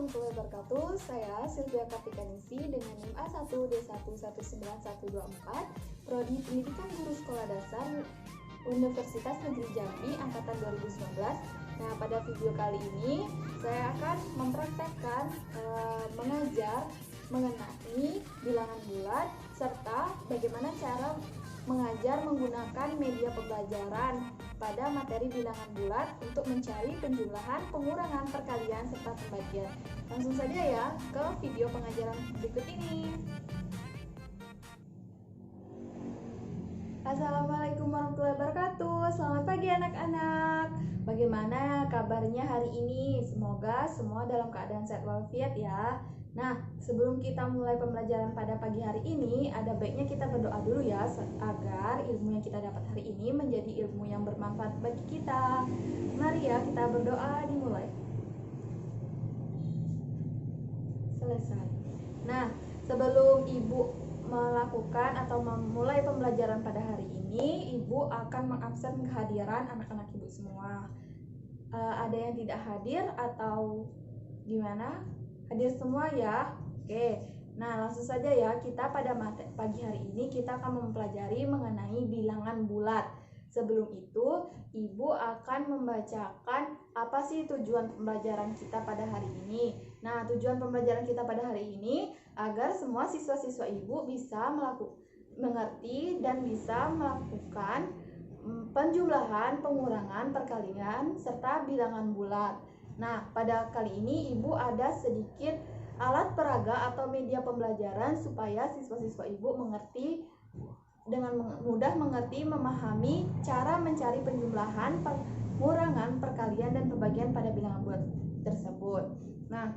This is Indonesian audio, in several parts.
warahmatullahi wabarakatuh. Saya Sylvia Kartikaningsi dengan NIM A1D1191124, Prodi Pendidikan Guru Sekolah Dasar Universitas Negeri Jambi Angkatan 2019. Nah, pada video kali ini saya akan mempraktekkan mengajar mengenai bilangan bulat serta bagaimana cara mengajar menggunakan media pembelajaran pada materi bilangan bulat untuk mencari penjumlahan, pengurangan, perkalian, serta pembagian. Langsung saja ya ke video pengajaran berikut ini. Assalamualaikum warahmatullahi wabarakatuh. Selamat pagi anak-anak. Bagaimana kabarnya hari ini? Semoga semua dalam keadaan sehat walafiat ya. Nah, sebelum kita mulai pembelajaran pada pagi hari ini, ada baiknya kita berdoa dulu ya, agar ilmu yang kita dapat hari ini menjadi ilmu yang bermanfaat bagi kita. Mari ya kita berdoa, dimulai. Selesai. Nah, sebelum Ibu melakukan atau memulai pembelajaran pada hari ini, Ibu akan mengabsen kehadiran anak-anak Ibu semua. Ada yang tidak hadir atau gimana? Hadir semua ya. Oke. Nah, langsung saja ya, kita pada pagi hari ini kita akan mempelajari mengenai bilangan bulat. Sebelum itu, Ibu akan membacakan apa sih tujuan pembelajaran kita pada hari ini. Nah, tujuan pembelajaran kita pada hari ini agar semua siswa-siswa Ibu bisa mengerti dan bisa melakukan penjumlahan, pengurangan, perkalian, serta bilangan bulat. Nah, pada kali ini Ibu ada sedikit alat peraga atau media pembelajaran supaya siswa-siswa Ibu mengerti dengan mudah memahami cara mencari penjumlahan, pengurangan, perkalian, dan pembagian pada bilangan bulat tersebut. Nah,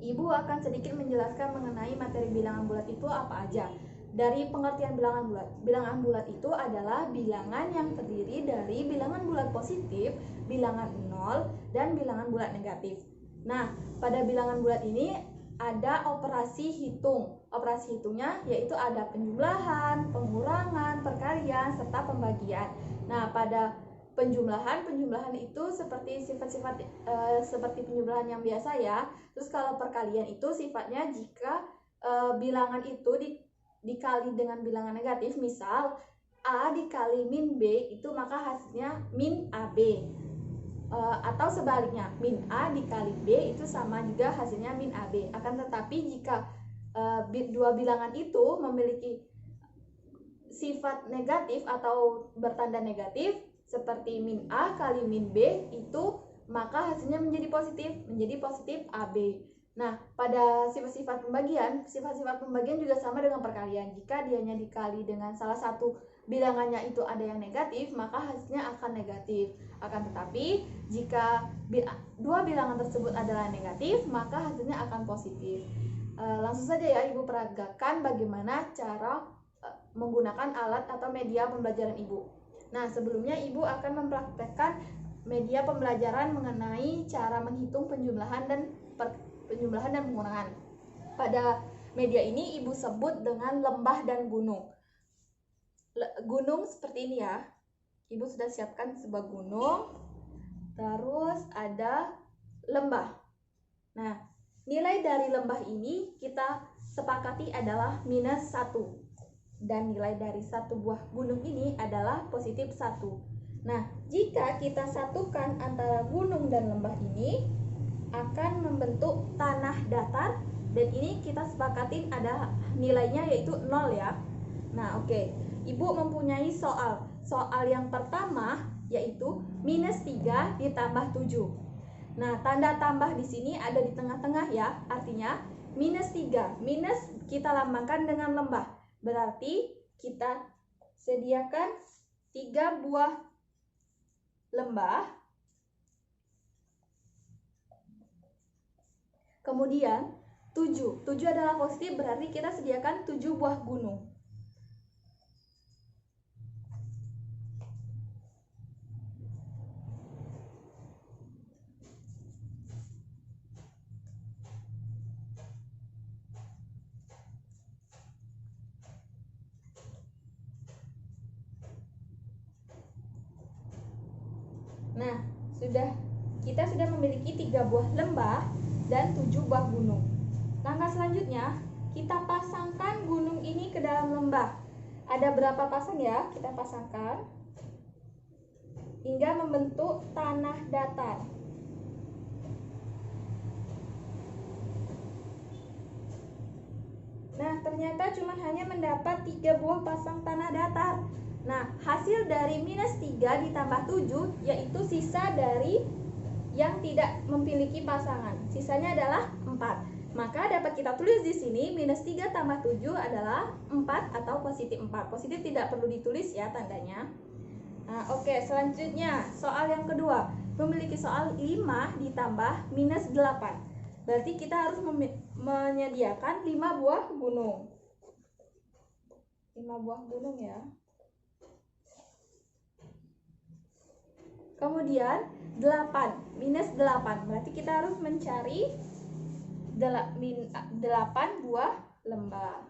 Ibu akan sedikit menjelaskan mengenai materi bilangan bulat itu apa aja. Dari pengertian bilangan bulat, bilangan bulat itu adalah bilangan yang terdiri dari bilangan bulat positif, bilangan nol, dan bilangan bulat negatif. Nah, pada bilangan bulat ini ada operasi hitung. Operasi hitungnya yaitu ada penjumlahan, pengurangan, perkalian, serta pembagian. Nah, pada penjumlahan itu seperti sifat-sifat seperti penjumlahan yang biasa ya. Terus kalau perkalian itu sifatnya jika bilangan itu dikali dengan bilangan negatif, misal A dikali min B, itu maka hasilnya min AB. Atau sebaliknya, min A dikali B itu sama juga hasilnya min AB. Akan tetapi jika dua bilangan itu memiliki sifat negatif atau bertanda negatif seperti min A kali min B, itu maka hasilnya menjadi positif AB. Nah, pada sifat-sifat pembagian juga sama dengan perkalian. Jika dianya dikali dengan salah satu bilangannya itu ada yang negatif, maka hasilnya akan negatif. Akan tetapi, jika dua bilangan tersebut adalah negatif, maka hasilnya akan positif. Langsung saja ya, Ibu peragakan bagaimana cara menggunakan alat atau media pembelajaran Ibu. Nah, sebelumnya Ibu akan mempraktekkan media pembelajaran mengenai cara menghitung penjumlahan dan pengurangan. Pada media ini Ibu sebut dengan lembah dan gunung. Gunung seperti ini ya. Ibu sudah siapkan sebuah gunung. Terus ada lembah. Nah, nilai dari lembah ini kita sepakati adalah minus 1. Dan nilai dari satu buah gunung ini adalah positif 1. Nah, jika kita satukan antara gunung dan lembah ini, akan membentuk tanah datar, dan ini kita sepakatin ada nilainya yaitu 0 ya. Nah, oke. Ibu mempunyai soal yang pertama yaitu minus 3 ditambah 7. Nah, tanda tambah di sini ada di tengah-tengah ya. Artinya minus 3, minus kita lambangkan dengan lembah. Berarti kita sediakan 3 buah lembah. Kemudian 7 adalah positif, berarti kita sediakan 7 buah gunung. Nah, kita sudah memiliki 3 buah lembah. dan 7 buah gunung. Langkah selanjutnya, kita pasangkan gunung ini ke dalam lembah. Ada berapa pasang ya? Kita pasangkan hingga membentuk tanah datar. Nah, ternyata cuma hanya mendapat 3 buah pasang tanah datar. Nah, hasil dari -3 ditambah 7 yaitu sisa dari yang tidak memiliki pasangan. Sisanya adalah 4. Maka dapat kita tulis di sini -3 tambah 7 adalah 4 atau positif 4. Positif tidak perlu ditulis ya tandanya. Nah, oke, selanjutnya soal yang kedua. Memiliki soal 5 ditambah -8. Berarti kita harus menyediakan 5 buah gunung. 5 buah gunung ya. Kemudian 8 -8. Berarti kita harus mencari 8 buah lembah.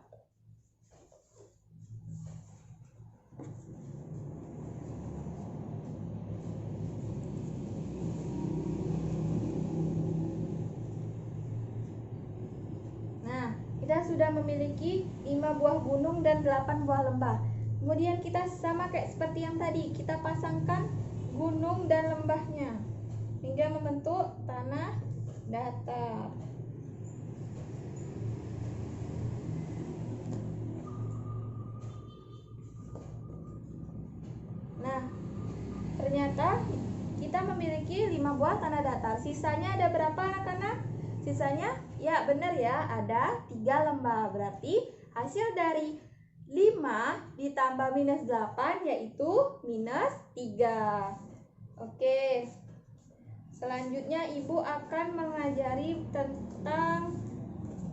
Nah, kita sudah memiliki 5 buah gunung dan 8 buah lembah. Kemudian kita sama kayak seperti yang tadi, kita pasangkan gunung dan lembahnya hingga membentuk tanah datar. Nah, ternyata kita memiliki 5 buah tanah datar. Sisanya ada berapa anak-anak? Sisanya ya benar ya, ada 3 lembah. Berarti hasil dari 5 ditambah -8 yaitu -3. Oke. Selanjutnya Ibu akan mengajari tentang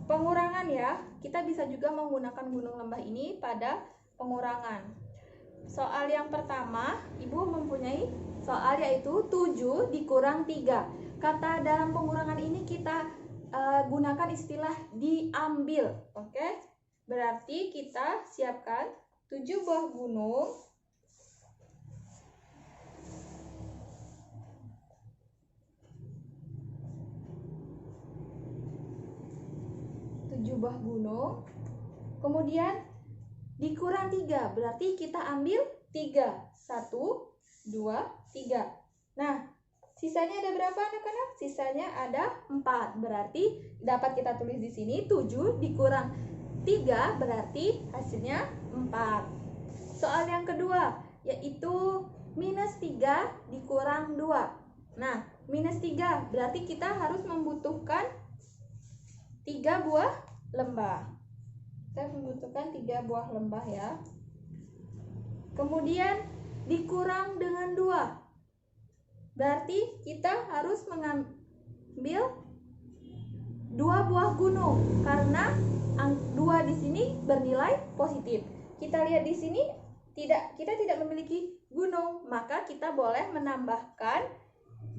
pengurangan ya. Kita bisa juga menggunakan gunung lembah ini pada pengurangan. Soal yang pertama, Ibu mempunyai soal yaitu 7 dikurang 3. Kata dalam pengurangan ini kita gunakan istilah diambil. Oke? Berarti kita siapkan 7 buah gunung, 7 buah gunung, kemudian dikurang 3, berarti kita ambil 3. 1, 2, 3. Nah, sisanya ada berapa anak-anak? Sisanya ada 4. Berarti dapat kita tulis di sini 7 dikurang 3 berarti hasilnya 4. Soal yang kedua yaitu -3 dikurang 2. Nah, -3 berarti kita harus membutuhkan 3 buah lembah. Kita membutuhkan 3 buah lembah ya. Kemudian dikurang dengan 2. Berarti kita harus mengambil 2 buah gunung karena 2 di sini bernilai positif. Kita lihat di sini kita tidak memiliki gunung, maka kita boleh menambahkan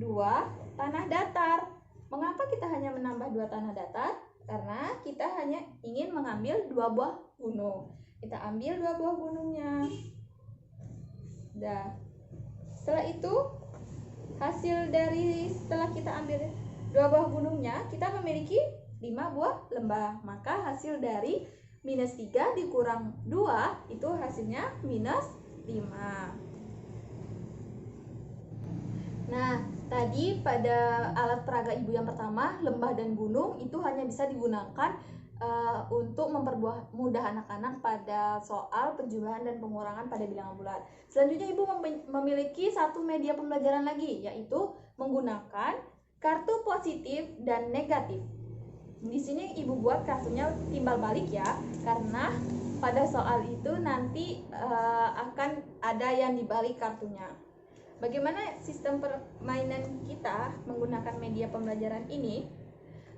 2 tanah datar. Mengapa kita hanya menambah 2 tanah datar? Karena kita hanya ingin mengambil 2 buah gunung. Kita ambil 2 buah gunungnya. Dah. Setelah itu hasil dari setelah kita ambil 2 buah gunungnya, kita memiliki 5 buah lembah. Maka hasil dari -3 dikurang 2 itu hasilnya -5. Nah, tadi pada alat peraga Ibu yang pertama, lembah dan gunung itu hanya bisa digunakan untuk mempermudah anak-anak pada soal penjumlahan dan pengurangan pada bilangan bulat. Selanjutnya Ibu memiliki satu media pembelajaran lagi, yaitu menggunakan kartu positif dan negatif. Di sini Ibu buat kartunya timbal balik ya, karena pada soal itu nanti akan ada yang dibalik kartunya. Bagaimana sistem permainan kita menggunakan media pembelajaran ini?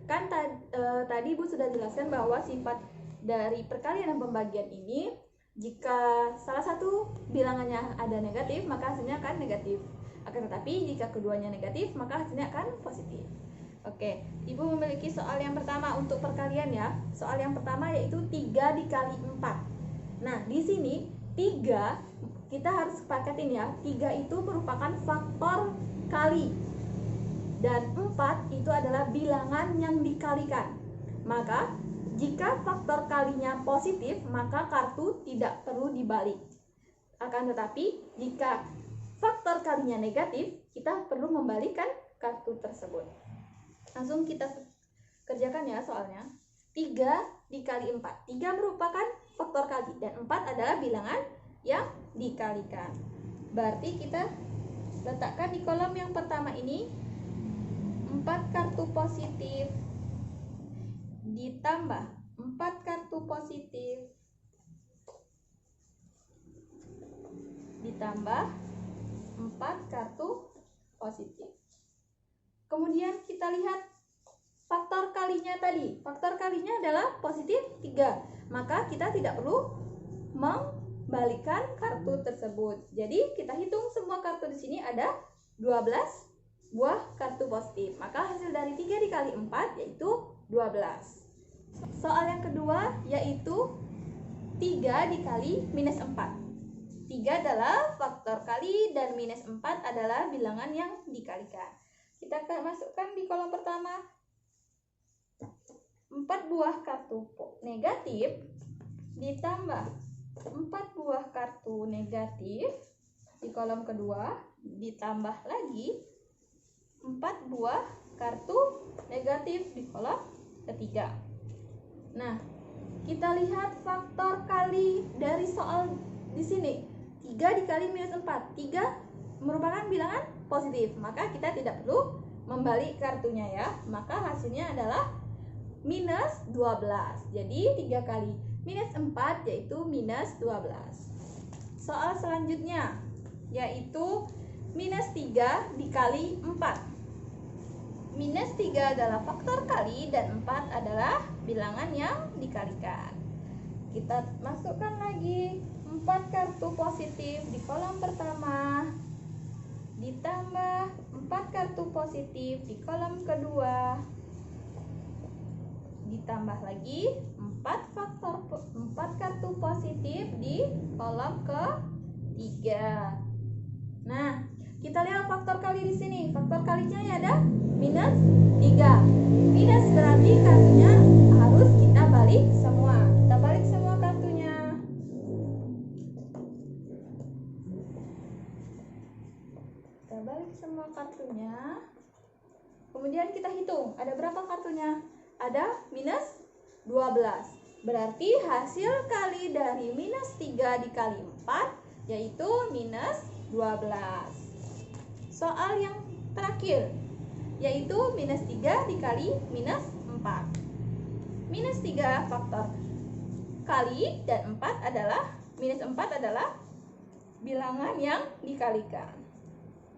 Kan tadi Ibu sudah jelaskan bahwa sifat dari perkalian dan pembagian ini, jika salah satu bilangannya ada negatif, maka hasilnya akan negatif. Akan tetapi jika keduanya negatif, maka hasilnya akan positif. Oke, Ibu memiliki soal yang pertama untuk perkalian ya. Soal yang pertama yaitu 3 dikali 4. Nah, di sini 3 kita harus sepakatin ya. 3 itu merupakan faktor kali. dan 4 itu adalah bilangan yang dikalikan. Maka jika faktor kalinya positif, maka kartu tidak perlu dibalik. Akan tetapi jika faktor kalinya negatif, kita perlu membalikkan kartu tersebut. Langsung kita kerjakan ya soalnya. 3 dikali 4. 3 merupakan faktor kali dan 4 adalah bilangan yang dikalikan. Berarti kita letakkan di kolom yang pertama ini 4 kartu positif ditambah 4 kartu positif ditambah 4 kartu positif. Kemudian kita lihat faktor kalinya tadi. Faktor kalinya adalah positif 3. Maka kita tidak perlu membalikkan kartu tersebut. Jadi kita hitung semua kartu di sini ada 12 buah kartu positif. Maka hasil dari 3 dikali 4 yaitu 12. Soal yang kedua yaitu 3 dikali minus 4. 3 adalah faktor kali dan minus 4 adalah bilangan yang dikalikan. Kita akan masukkan di kolom pertama 4 buah kartu negatif ditambah 4 buah kartu negatif di kolom kedua, ditambah lagi 4 buah kartu negatif di kolom ketiga. Nah, kita lihat faktor kali dari soal di sini. 3 dikali minus 4. 3 merupakan bilangan positif, maka kita tidak perlu membalik kartunya ya. Maka hasilnya adalah minus 12. Jadi 3 kali minus 4 yaitu minus 12. Soal selanjutnya yaitu minus 3 dikali 4. Minus 3 adalah faktor kali dan 4 adalah bilangan yang dikalikan. Kita masukkan lagi 4 kartu positif di kolom pertama ditambah 4 kartu positif di kolom kedua, ditambah lagi 4 kartu positif di kolom ketiga. Nah, kita lihat faktor kali di sini. Faktor kalinya ya ada minus 3. Minus berarti kartunya harus kita balik semua. Kita balik semua kartunya. Kita balik semua kartunya. Kemudian kita hitung, ada berapa kartunya? Ada minus 12. Berarti hasil kali dari minus 3 dikali 4 yaitu minus 12. Soal yang terakhir yaitu minus 3 dikali minus 4. Minus 3 faktor kali dan 4 adalah minus 4 adalah bilangan yang dikalikan.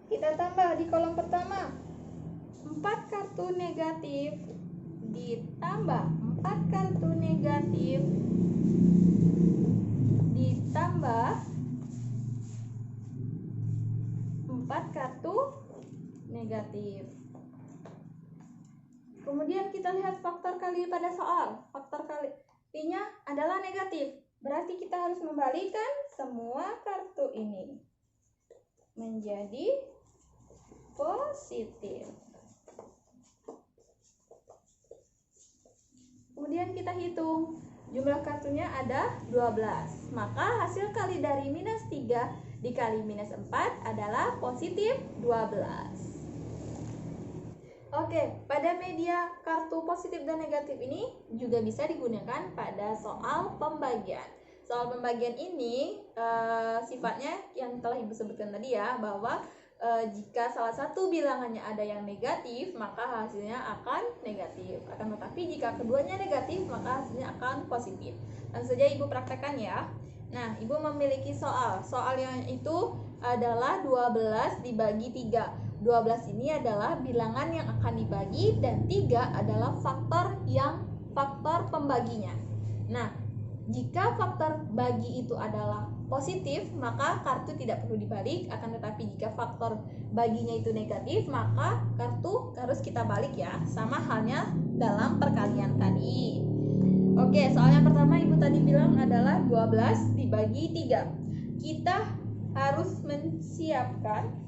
Kita tambah di kolom pertama 4 kartu negatif ditambah 4 kartu negatif ditambah 4 kartu negatif. Kemudian kita lihat faktor kali pada soal. Faktor kalinya adalah negatif. Berarti kita harus membalikkan semua kartu ini menjadi positif. Kemudian kita hitung, jumlah kartunya ada 12. Maka hasil kali dari minus 3 dikali minus 4 adalah positif 12. Oke, pada media kartu positif dan negatif ini juga bisa digunakan pada soal pembagian. Soal pembagian ini sifatnya yang telah Ibu sebutkan tadi ya, bahwa jika salah satu bilangannya ada yang negatif, maka hasilnya akan negatif. Akan tetapi jika keduanya negatif, maka hasilnya akan positif. Langsung saja Ibu praktekkan ya. Nah, Ibu memiliki soal. Soal yang itu adalah 12 dibagi 3. 12 ini adalah bilangan yang akan dibagi dan 3 adalah faktor pembaginya. Nah, jika faktor bagi itu adalah positif, maka kartu tidak perlu dibalik. Akan tetapi jika faktor baginya itu negatif, maka kartu harus kita balik ya. Sama halnya dalam perkalian tadi. Oke, soal yang pertama Ibu tadi bilang adalah 12 dibagi 3. Kita harus menyiapkan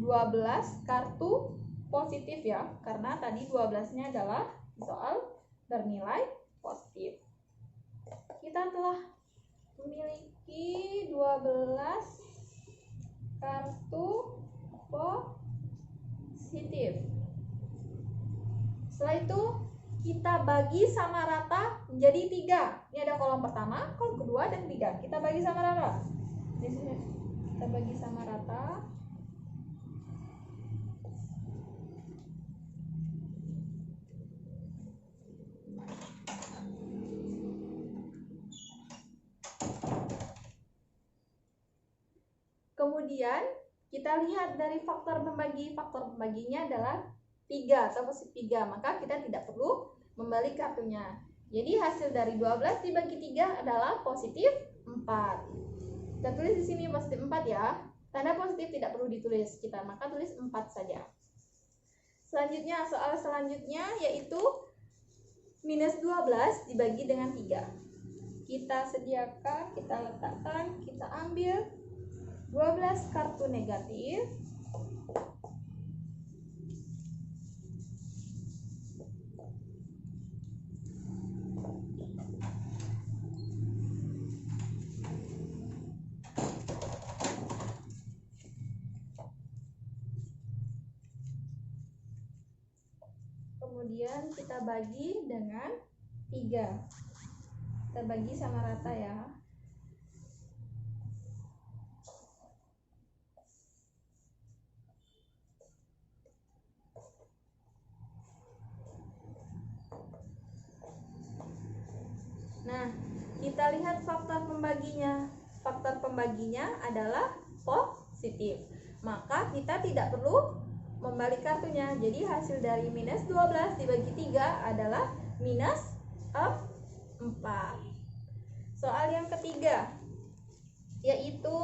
12 kartu positif ya, karena tadi 12-nya adalah soal bernilai positif. Kita telah memiliki 12 kartu positif. Setelah itu kita bagi sama rata menjadi 3. Ini ada kolom pertama, kolom kedua, dan 3. Kita bagi sama rata. Kita bagi sama rata. Kemudian kita lihat dari faktor pembaginya adalah 3 atau positif 3, maka kita tidak perlu membalik kartunya. Jadi hasil dari 12 dibagi 3 adalah positif 4. Kita tulis di sini positif 4 ya. Tanda positif tidak perlu ditulis kita, maka tulis 4 saja. Selanjutnya, soal selanjutnya yaitu minus 12 dibagi dengan 3. Kita sediakan, kita letakkan, kita ambil 12 kartu negatif. Kemudian kita bagi dengan 3. Kita bagi sama rata ya. Nah, kita lihat faktor pembaginya. Faktor pembaginya adalah positif. Maka kita tidak perlu membalik kartunya. Jadi hasil dari minus 12 dibagi 3 adalah minus 4. Soal yang ketiga yaitu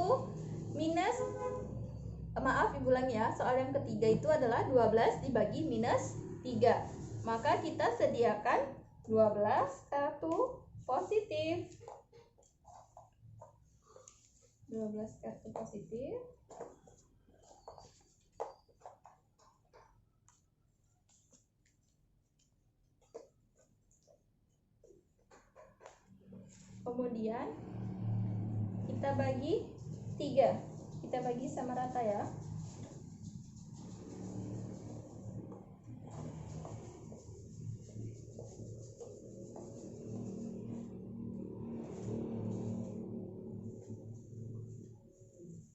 Ibu ulangi ya. Soal yang ketiga itu adalah 12 dibagi minus 3. Maka kita sediakan 12 kartu positif. 12 kartu positif. Kemudian kita bagi 3. Kita bagi sama rata ya.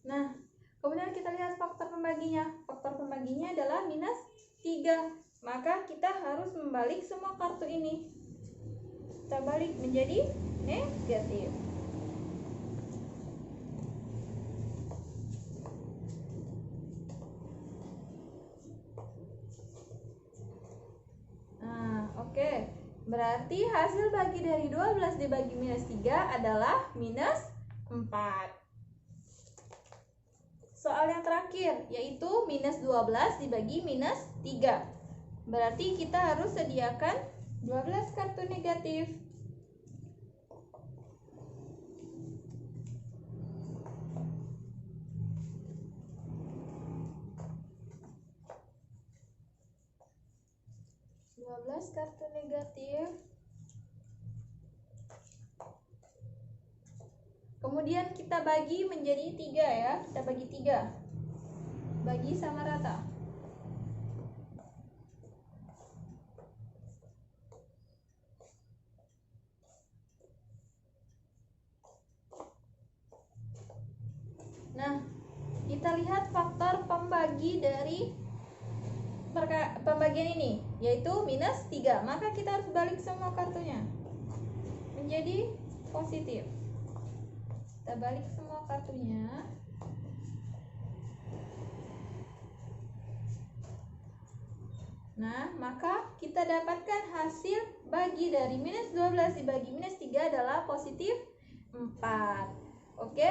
Nah, kemudian kita lihat faktor pembaginya. Faktor pembaginya adalah minus 3. Maka kita harus membalik semua kartu ini. Kita balik menjadi negatif. Nah, oke. Berarti hasil bagi dari 12 dibagi minus 3 adalah minus 4. Soal yang terakhir yaitu minus 12 dibagi minus 3. Berarti kita harus sediakan 12 kartu negatif. Kartu negatif. Kemudian kita bagi menjadi 3 ya. Kita bagi 3. Bagi sama rata. Nah, kita lihat faktor pembagi dari pembagian ini yaitu minus 3. Maka kita harus balik semua kartunya menjadi positif. Kita balik semua kartunya. Nah, maka kita dapatkan hasil bagi dari minus 12 dibagi minus 3 adalah positif 4. Oke,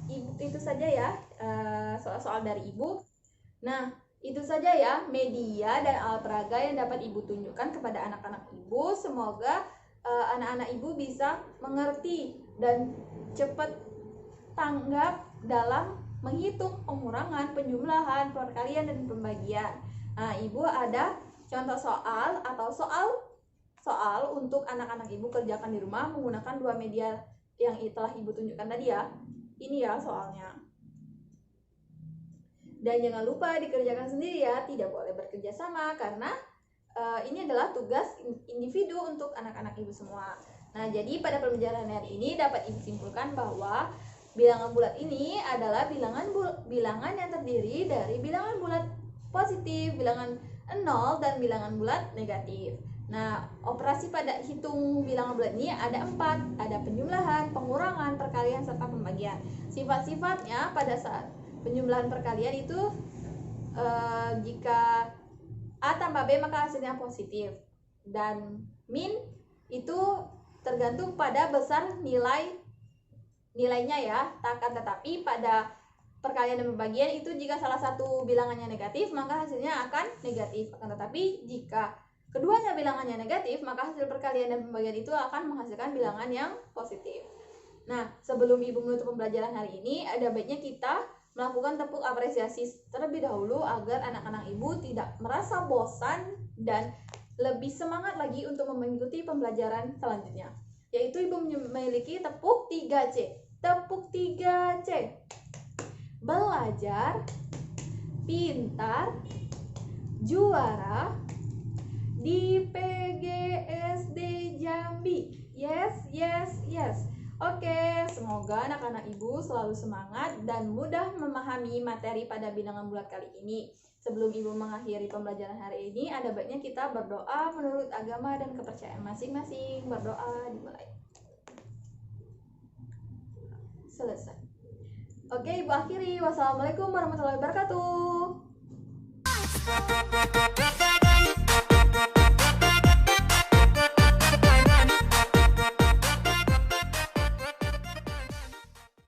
Ibu, itu saja ya soal-soal dari Ibu. Nah, itu saja ya media dan alat peraga yang dapat Ibu tunjukkan kepada anak-anak Ibu. Semoga anak-anak Ibu bisa mengerti dan cepat tanggap dalam menghitung pengurangan, penjumlahan, perkalian, dan pembagian. Nah, Ibu ada contoh soal atau soal untuk anak-anak Ibu kerjakan di rumah menggunakan dua media yang telah Ibu tunjukkan tadi ya. Ini ya soalnya. Dan jangan lupa dikerjakan sendiri ya, tidak boleh bekerja sama karena ini adalah tugas individu untuk anak-anak Ibu semua. Nah, jadi pada pembelajaran hari ini dapat Ibu simpulkan bahwa bilangan bulat ini adalah bilangan yang terdiri dari bilangan bulat positif, bilangan 0, dan bilangan bulat negatif. Nah, operasi pada hitung bilangan bulat ini ada 4, ada penjumlahan, pengurangan, perkalian, serta pembagian. Sifat-sifatnya pada saat penjumlahan perkalian itu jika A tambah B maka hasilnya positif, dan min itu tergantung pada besar nilainya ya. Akan tetapi pada perkalian dan pembagian itu jika salah satu bilangannya negatif maka hasilnya akan negatif. Akan tetapi jika keduanya bilangannya negatif maka hasil perkalian dan pembagian itu akan menghasilkan bilangan yang positif. Nah, sebelum Ibu menutup pembelajaran hari ini, ada baiknya kita melakukan tepuk apresiasi terlebih dahulu agar anak-anak Ibu tidak merasa bosan dan lebih semangat lagi untuk mengikuti pembelajaran selanjutnya. Yaitu Ibu memiliki tepuk 3C. Tepuk 3C. Belajar, pintar, juara di PGSD Jambi. Yes, yes, yes. Oke, semoga anak-anak Ibu selalu semangat dan mudah memahami materi pada bilangan bulat kali ini. Sebelum Ibu mengakhiri pembelajaran hari ini, ada baiknya kita berdoa menurut agama dan kepercayaan masing-masing. Berdoa dimulai. Selesai. Oke, Ibu akhiri. Wassalamualaikum warahmatullahi wabarakatuh.